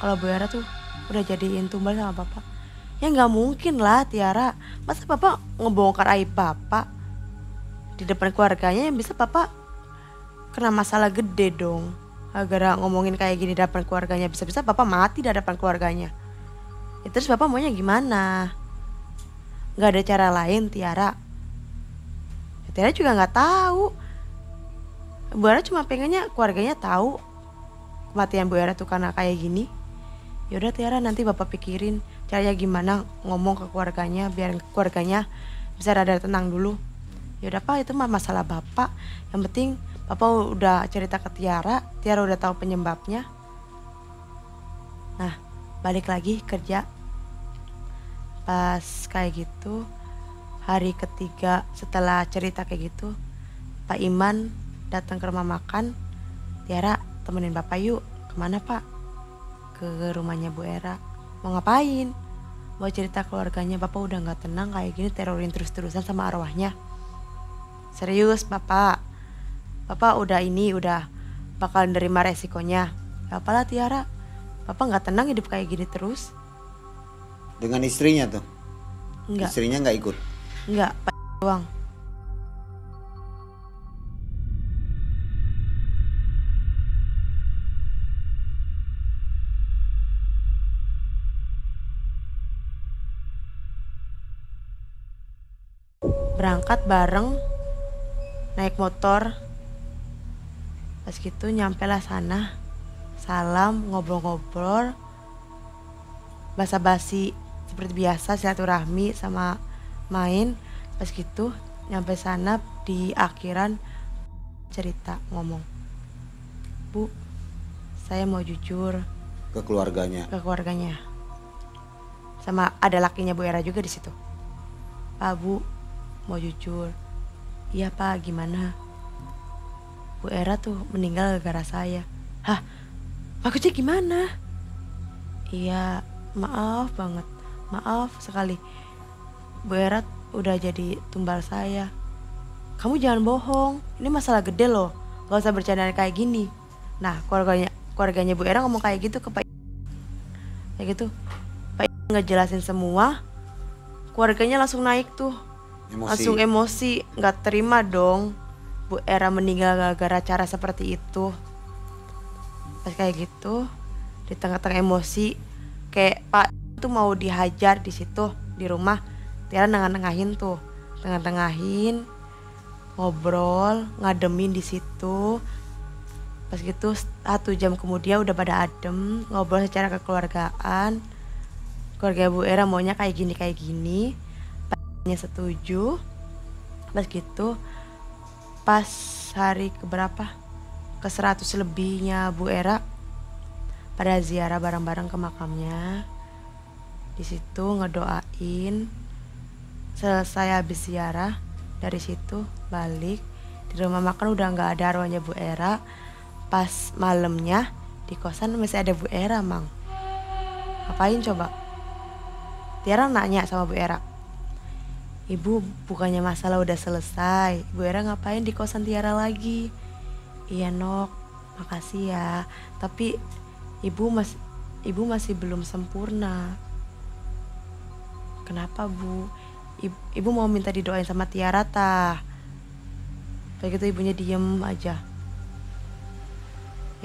Kalau Bu Era tuh udah jadiin tumbal sama Bapak. Ya nggak mungkin lah Tiara. Masa Bapak ngebongkar aib Bapak di depan keluarganya, yang bisa Bapak kena masalah gede dong. Gara-gara ngomongin kayak gini di depan keluarganya, bisa-bisa Bapak mati di depan keluarganya. Ya, terus bapak maunya gimana? Gak ada cara lain Tiara? Ya, Tiara juga gak tahu. Bu Era cuma pengennya keluarganya tahu kematian Bu Era tuh karena kayak gini. Yaudah Tiara, nanti bapak pikirin caranya gimana ngomong ke keluarganya biar keluarganya bisa rada tenang dulu. Yaudah Pak, itu mah masalah bapak. Yang penting bapak udah cerita ke Tiara, Tiara udah tahu penyebabnya. Nah, balik lagi kerja. Pas kayak gitu, hari ketiga setelah cerita kayak gitu, Pak Iman datang ke rumah makan. Tiara, temenin bapak yuk. Kemana Pak? Ke rumahnya Bu Era. Mau ngapain? Mau cerita keluarganya bapak udah gak tenang kayak gini, terorin terus-terusan sama arwahnya. Serius bapak, bapak udah bakal nerima resikonya. Gak apalah Tiara, bapak gak tenang hidup kayak gini terus. Dengan istrinya tuh? Enggak. Istrinya gak ikut? Enggak, Pak doang. Berangkat bareng, naik motor. Pas gitu nyampe lah sana, salam, ngobrol-ngobrol, basa-basi seperti biasa, silaturahmi sama main. Pas gitu nyampe sana di akhiran cerita ngomong, Bu, saya mau jujur Ke keluarganya? Ke keluarganya. Sama ada lakinya Bu Era juga di situ. Pak, Bu, mau jujur. Iya Pak, gimana? Bu Era tuh meninggal gara-gara saya. Hah? Maksudnya gimana? Iya, maaf banget. Maaf sekali. Bu Era udah jadi tumbal saya. Kamu jangan bohong. Ini masalah gede loh. Gak usah bercanda kayak gini. Nah, keluarganya Bu Era ngomong kayak gitu ke Pak. Kayak gitu. Pak ngejelasin semua. Keluarganya langsung naik tuh. Langsung emosi, nggak terima dong Bu Era meninggal gara-gara cara seperti itu. Pas kayak gitu, di tengah-tengah emosi, kayak Pak tuh mau dihajar di situ di rumah. Tiara nengah-nengahin tuh, tengah-tengahin, ngobrol, ngademin di situ. Pas gitu 1 jam kemudian udah pada adem, ngobrol secara kekeluargaan. Keluarga Bu Era maunya kayak gini. Setuju. Pas gitu pas hari keberapa, ke 100 lebihnya Bu Era pada ziarah bareng-bareng ke makamnya. Di situ ngedoain. Selesai habis ziarah, dari situ balik di rumah makan udah nggak ada arwahnya Bu Era. Pas malamnya di kosan masih ada Bu Era, Mang. Ngapain coba? Tiara nanya sama Bu Era, Ibu, bukannya masalah udah selesai, Bu Era ngapain di kosan Tiara lagi? Iya Nok, makasih ya. Tapi ibu masih belum sempurna. Kenapa Bu? Ibu mau minta didoain sama Tiara tah. Begitu ibunya diem aja.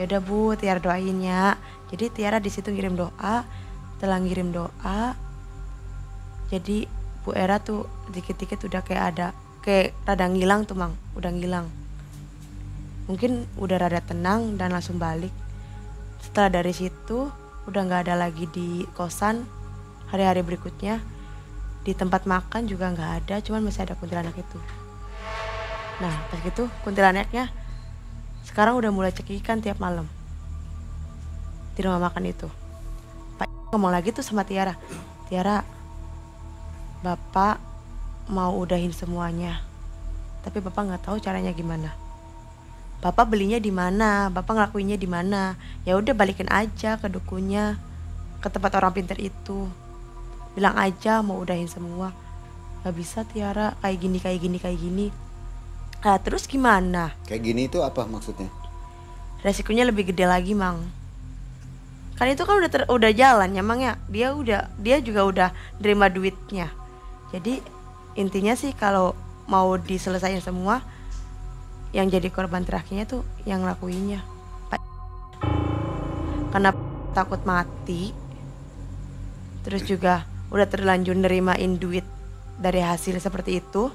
Yaudah Bu, Tiara doain ya. Jadi Tiara di situ ngirim doa. Setelah ngirim doa, jadi Bu Era tuh dikit-dikit udah kayak rada ngilang tuh Mang, udah ngilang. Mungkin udah rada tenang dan langsung balik. Setelah dari situ udah gak ada lagi di kosan. Hari-hari berikutnya di tempat makan juga gak ada, cuman masih ada kuntilanak itu. Nah pas gitu kuntilanaknya sekarang udah mulai cekikan tiap malam di rumah makan itu. Pak ngomong lagi tuh sama Tiara, Tiara, Bapak mau udahin semuanya, tapi Bapak nggak tahu caranya gimana. Bapak belinya di mana? Bapak ngelakuinnya di mana? Ya udah balikin aja ke dukunya, ke tempat orang pintar itu. Bilang aja mau udahin semua. Gak bisa Tiara, kayak gini. Nah terus gimana? Kayak gini itu apa maksudnya? Resikonya lebih gede lagi Mang. Kan itu kan udah jalan ya Mang ya. Dia juga udah nerima duitnya. Jadi intinya sih kalau mau diselesain semua, yang jadi korban terakhirnya tuh yang ngelakuinnya Pak. Karena takut mati, terus juga udah terlanjur nerimain duit dari hasil seperti itu,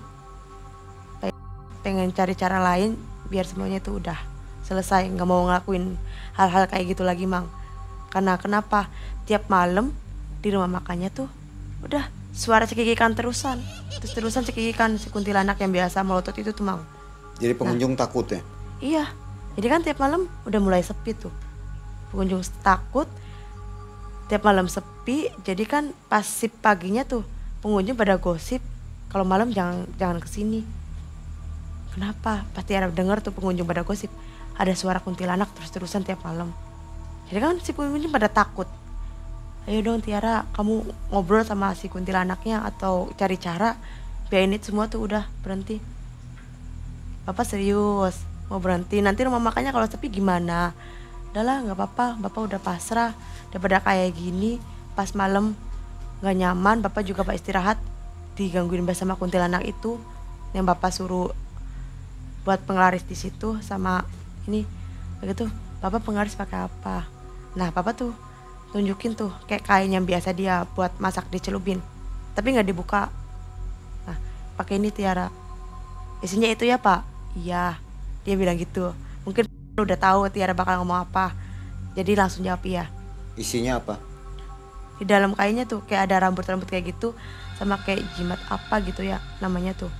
pengen cari cara lain biar semuanya tuh udah selesai, nggak mau ngelakuin hal-hal kayak gitu lagi Mang. Karena kenapa, tiap malam di rumah makannya tuh udah suara cekikikan terusan cekikikan si kuntilanak yang biasa melotot itu tuh Mang. Jadi pengunjung takut ya? Iya, jadi kan tiap malam udah mulai sepi tuh, pengunjung takut, tiap malam sepi. Jadi kan pas sip paginya tuh pengunjung pada gosip kalau malam jangan kesini. Kenapa? Pasti ada denger tuh pengunjung pada gosip ada suara kuntilanak terus-terusan tiap malam. Jadi kan si pengunjung pada takut. Ayo dong Tiara, kamu ngobrol sama si kuntilanaknya atau cari cara biar ini semua tuh udah berhenti. Bapak serius mau berhenti, nanti rumah makannya kalau sepi gimana? Udahlah nggak apa-apa, Bapak udah pasrah. Daripada kayak gini pas malam nggak nyaman, Bapak juga Pak istirahat digangguin sama kuntilanak itu yang Bapak suruh buat penglaris di situ sama ini. Begitu Bapak penglaris pakai apa? Nah Bapak tuh tunjukin tuh kayak kain yang biasa dia buat masak dicelupin tapi nggak dibuka. Nah pakai ini Tiara, isinya itu ya Pak. Iya, dia bilang gitu. Mungkin udah tahu Tiara bakal ngomong apa, jadi langsung jawab iya. Isinya apa? Di dalam kainnya tuh kayak ada rambut-rambut kayak gitu sama kayak jimat apa gitu ya namanya tuh.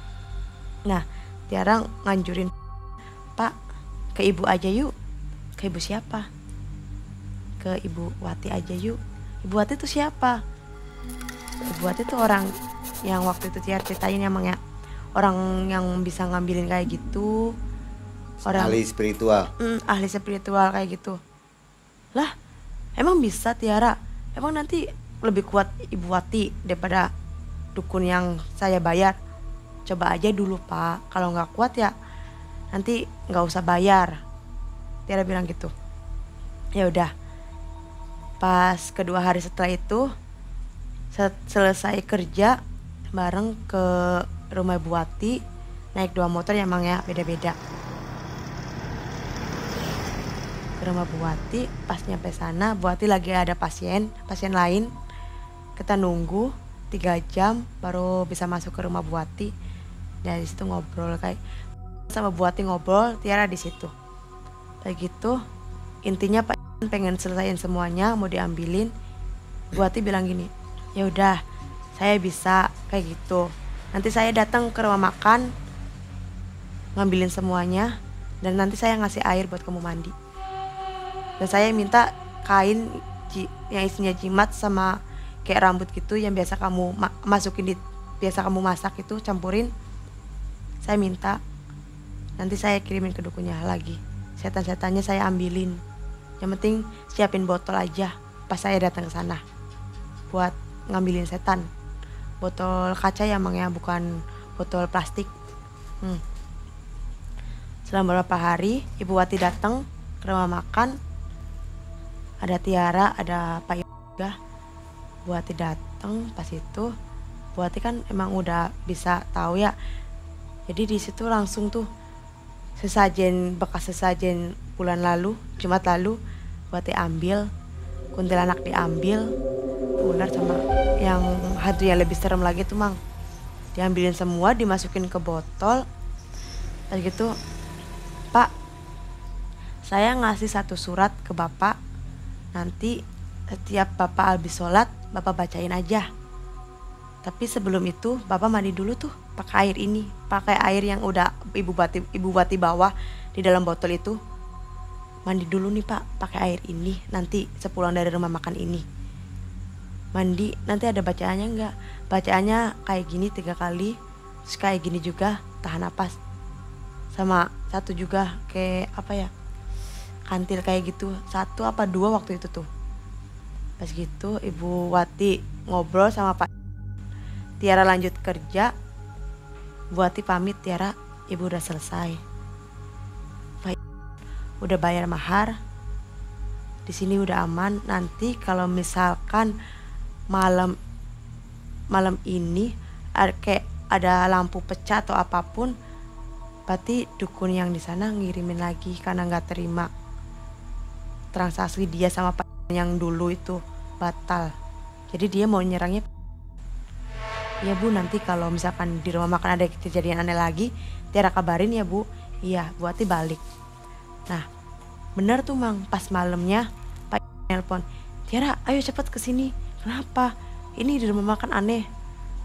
Nah Tiara nganjurin, Pak ke ibu aja yuk. Ke ibu siapa? Ke Ibu Wati aja yuk. Ibu Wati tuh siapa? Ibu Wati tuh orang yang waktu itu Tiara ceritain emang ya, orang yang bisa ngambilin kayak gitu, orang Ahli spiritual. Ahli spiritual kayak gitu. Lah emang bisa Tiara? Emang nanti lebih kuat Ibu Wati daripada dukun yang saya bayar? Coba aja dulu Pak, kalau nggak kuat ya nanti nggak usah bayar. Tiara bilang gitu. Ya udah. Pas kedua hari setelah itu selesai kerja bareng ke rumah Bu Wati, naik 2 motor ya Mang ya, beda-beda. Ke rumah Bu Wati, pas nyampe sana Bu Wati lagi ada pasien lain. Kita nunggu 3 jam baru bisa masuk ke rumah Bu Wati. Dari situ ngobrol kayak sama Bu Wati ngobrol, Tiara di situ. Kayak gitu, intinya Pak pengen selesaiin semuanya, mau diambilin. Bu Wati bilang gini, ya udah, saya bisa kayak gitu. Nanti saya datang ke rumah makan, ngambilin semuanya, dan nanti saya ngasih air buat kamu mandi. Dan saya minta kain yang isinya jimat sama kayak rambut gitu yang biasa kamu masukin biasa kamu masak itu, campurin. Saya minta nanti saya kirimin ke dukunnya lagi. Setan-setannya saya ambilin. Yang penting siapin botol aja pas saya datang ke sana buat ngambilin setan. Botol kaca ya Mang ya, bukan botol plastik. Selama beberapa hari Ibu Wati datang ke rumah makan. Ada Tiara, ada Pak juga. Bu Wati datang pas itu. Bu Wati kan emang udah bisa tahu ya. Jadi di situ langsung tuh bekas sesajen bulan lalu, Jumat lalu, Bu Wati ambil, kuntilanak diambil, ular sama yang hantu yang lebih serem lagi tuh Mang. Diambilin semua, dimasukin ke botol. Terus gitu, Pak, saya ngasih 1 surat ke Bapak. Nanti setiap Bapak habis sholat, Bapak bacain aja. Tapi sebelum itu Bapak mandi dulu tuh pakai air ini, pakai air yang udah Ibu Wati bawa di dalam botol itu. Mandi dulu nih Pak, pakai air ini. Nanti sepulang dari rumah makan ini mandi, nanti ada bacaannya enggak? Bacaannya kayak gini 3 kali, terus kayak gini juga tahan napas. Sama 1 juga kayak apa ya, kantil kayak gitu, 1 apa 2 waktu itu tuh. Pas gitu Ibu Wati ngobrol sama Pak Tiara lanjut kerja. Bu Wati pamit, Tiara, Ibu udah selesai. Pak udah bayar mahar. Di sini udah aman. Nanti kalau misalkan malam ini kayak ada lampu pecah atau apapun, berarti dukun yang di sana ngirimin lagi karena nggak terima transaksi dia sama Pak yang dulu itu batal Jadi dia mau nyerangnya, ya Bu nanti kalau misalkan di rumah makan ada kejadian aneh lagi, Tiara kabarin ya Bu. Iya, Bu Ati balik. Nah bener tuh Mang, pas malamnya Pak nelpon, Tiara ayo cepet kesini. Kenapa? Ini di rumah makan aneh.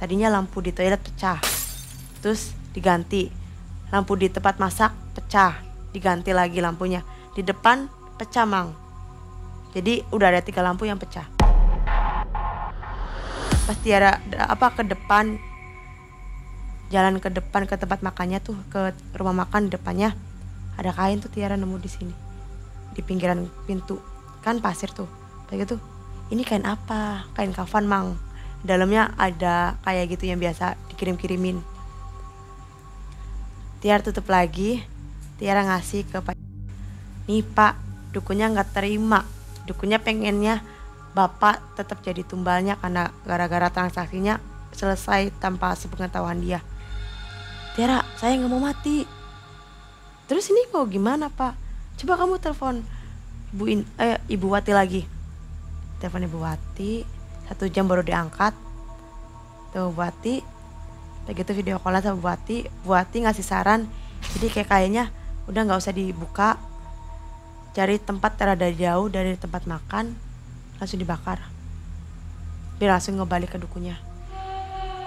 Tadinya lampu di toilet pecah, terus diganti. Lampu di tempat masak pecah, diganti lagi lampunya. Di depan pecah Mang. Jadi udah ada 3 lampu yang pecah. Pas Tiara ke depan, jalan ke depan ke tempat makannya tuh, ke rumah makan depannya ada kain tuh, Tiara nemu di sini di pinggiran pintu, kan pasir tuh. Kayak gitu, ini kain apa? Kain kafan Mang. Dalamnya ada kayak gitu yang biasa dikirim-kirimin. Tiara tutup lagi, Tiara ngasih ke Pak. Nih Pak, dukunnya nggak terima. Dukunnya pengennya Bapak tetap jadi tumbalnya karena gara-gara transaksinya selesai tanpa sepengetahuan dia. Tiara, saya nggak mau mati. Terus ini mau gimana Pak? Coba kamu telepon Ibu Wati lagi. Telepon Ibu Wati, 1 jam baru diangkat. Tuh Bu Wati, begitu video call sama Bu Wati ngasih saran. Jadi kayaknya udah nggak usah dibuka, cari tempat terada jauh dari tempat makan, langsung dibakar. Biar langsung ngebalik ke dukunya.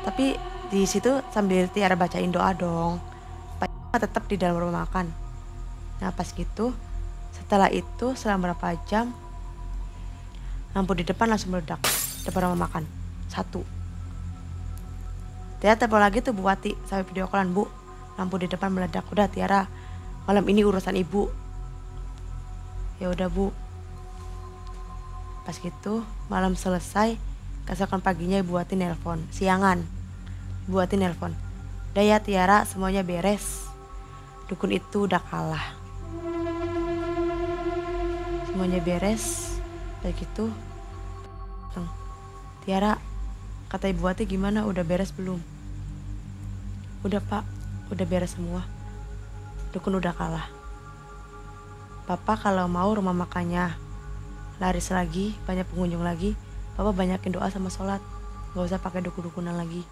Tapi di situ sambil Tiara bacain doa dong. Pak tetap di dalam rumah makan. Nah pas gitu, setelah itu selama berapa jam, lampu di depan langsung meledak depan rumah makan. 1. Tiara telepon lagi tuh Bu Wati sampai video callan, Bu lampu di depan meledak. Udah Tiara, malam ini urusan Ibu. Ya udah Bu. Pas gitu malam selesai, keesokan paginya Ibu Wati nelpon, siangan Ibu Wati nelpon, udah ya Tiara semuanya beres, dukun itu udah kalah, semuanya beres. Kayak gitu, Tiara, kata Ibu Wati gimana, udah beres belum? Udah Pak, udah beres semua, dukun udah kalah. Papa kalau mau rumah makannya laris lagi, banyak pengunjung lagi, Papa banyakin doa sama sholat, gak usah pakai dukun-dukunan lagi.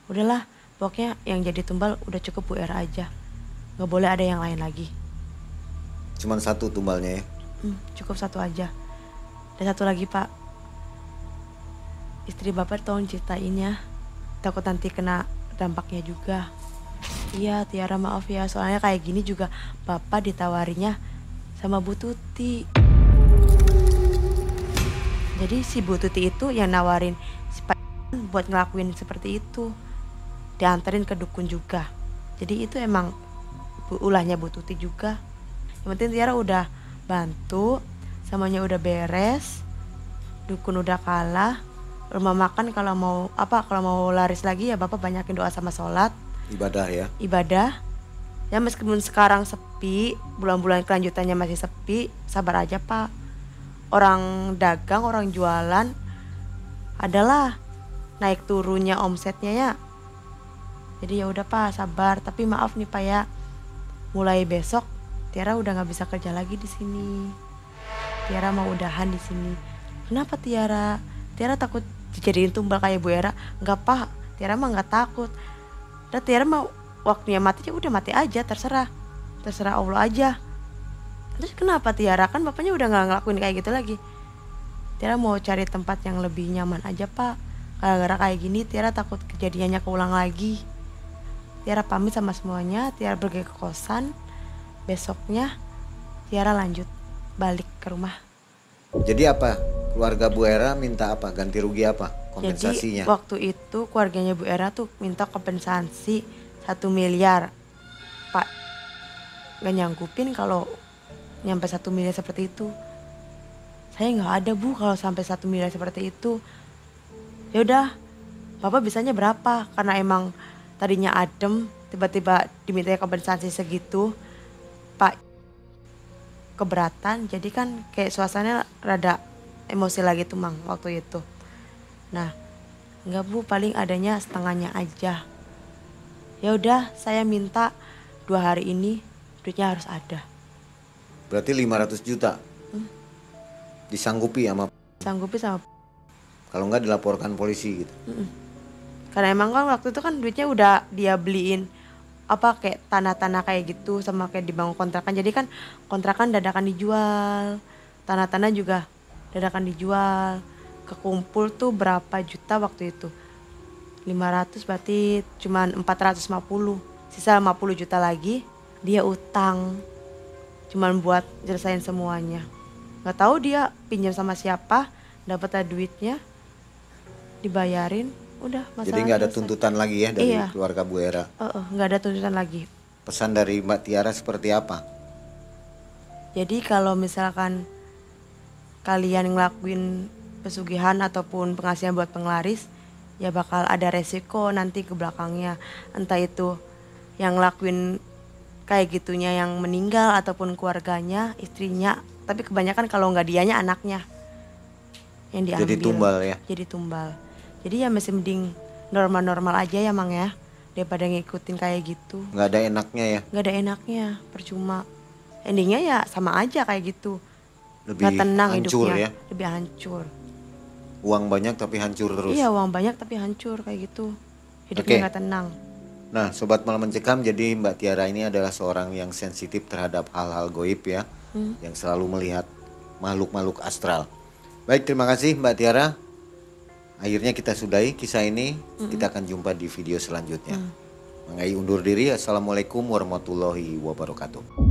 Udahlah, pokoknya yang jadi tumbal udah cukup Bu Era aja, gak boleh ada yang lain lagi. Cuman 1 tumbalnya ya? Cukup 1 aja. Dan 1 lagi Pak, istri Bapak tolong ceritain ya, takut nanti kena dampaknya juga. Iya Tiara maaf ya, soalnya kayak gini juga Bapak ditawarinya sama Bu Tuti. Jadi si Bu Tuti itu yang nawarin si Pak buat ngelakuin seperti itu, dianterin ke dukun juga. Jadi itu emang ulahnya Bu Tuti juga. Yang penting Tiara udah bantu, semuanya udah beres, dukun udah kalah. Rumah makan kalau mau laris lagi ya Bapak banyakin doa sama sholat. Ibadah ya? Ibadah. Ya meskipun sekarang sepi, bulan-bulan kelanjutannya masih sepi, sabar aja Pak. Orang dagang, orang jualan adalah naik turunnya omsetnya ya. Jadi ya udah Pak, sabar. Tapi maaf nih Pak ya, mulai besok Tiara udah nggak bisa kerja lagi di sini. Tiara mau udahan di sini. Kenapa Tiara? Tiara takut dijadiin tumbal kayak Bu Era? Nggak Pak, Tiara mah nggak takut. Dan Tiara mau waktunya mati ya udah mati aja, terserah Allah aja. Terus kenapa Tiara, kan bapaknya udah nggak ngelakuin kayak gitu lagi. Tiara mau cari tempat yang lebih nyaman aja Pak. Gara-gara kayak gini Tiara takut kejadiannya keulang lagi. Tiara pamit sama semuanya, Tiara pergi ke kosan. Besoknya Tiara lanjut balik ke rumah. Jadi apa? Keluarga Bu Era minta apa? Ganti rugi apa? Kompensasinya? Jadi waktu itu keluarganya Bu Era tuh minta kompensasi 1 miliar. Pak gak nyanggupin kalau nyampe 1 miliar seperti itu. Saya nggak ada Bu kalau sampai 1 miliar seperti itu. Ya udah, Bapak bisanya berapa? Karena emang tadinya adem, tiba-tiba diminta kompensasi segitu. Pak keberatan, jadi kan kayak suasananya rada emosi lagi tuh Mang waktu itu. Nah, enggak Bu, paling adanya setengahnya aja. Ya udah, saya minta 2 hari ini duitnya harus ada. Berarti 500 juta? Disanggupi sama? Sanggupi sama. Kalau enggak dilaporkan polisi gitu. Karena emang kan waktu itu kan duitnya udah dia beliin apa kayak tanah-tanah kayak gitu sama kayak dibangun kontrakan. Jadi kan kontrakan dadakan dijual, tanah-tanah juga dadakan dijual. Kekumpul tuh berapa juta waktu itu? 500 berarti cuman 450. Sisa 50 juta lagi dia utang. Cuman buat jelasin semuanya. Nggak tahu dia pinjam sama siapa, dapat duitnya, dibayarin. Udah masalah Jadi nggak ada selesai. tuntutan lagi ya dari Iya. keluarga Bu Era. Nggak ada tuntutan lagi. Pesan dari Mbak Tiara seperti apa? Jadi kalau misalkan kalian ngelakuin pesugihan ataupun pengasihan buat penglaris, ya bakal ada resiko nanti ke belakangnya. Entah itu yang ngelakuin kayak gitunya yang meninggal ataupun keluarganya, istrinya. Tapi kebanyakan kalau nggak dianya anaknya yang diambil. Jadi tumbal ya? Jadi tumbal. Jadi ya masih mending normal-normal aja ya Mang ya, daripada ngikutin kayak gitu. Nggak ada enaknya ya? Nggak ada enaknya, percuma. Endingnya ya sama aja kayak gitu. Lebih Nggak tenang hancur hidupnya, ya? lebih hancur. Uang banyak tapi hancur terus. Iya, uang banyak tapi hancur kayak gitu. Oke. Hidupnya nggak tenang. Nah, Sobat Malam Mencekam, jadi Mbak Tiara ini adalah seorang yang sensitif terhadap hal-hal goib ya. Yang selalu melihat makhluk-makhluk astral. Baik, terima kasih Mbak Tiara. Akhirnya kita sudahi kisah ini. Kita akan jumpa di video selanjutnya. Mengai undur diri. Assalamualaikum warahmatullahi wabarakatuh.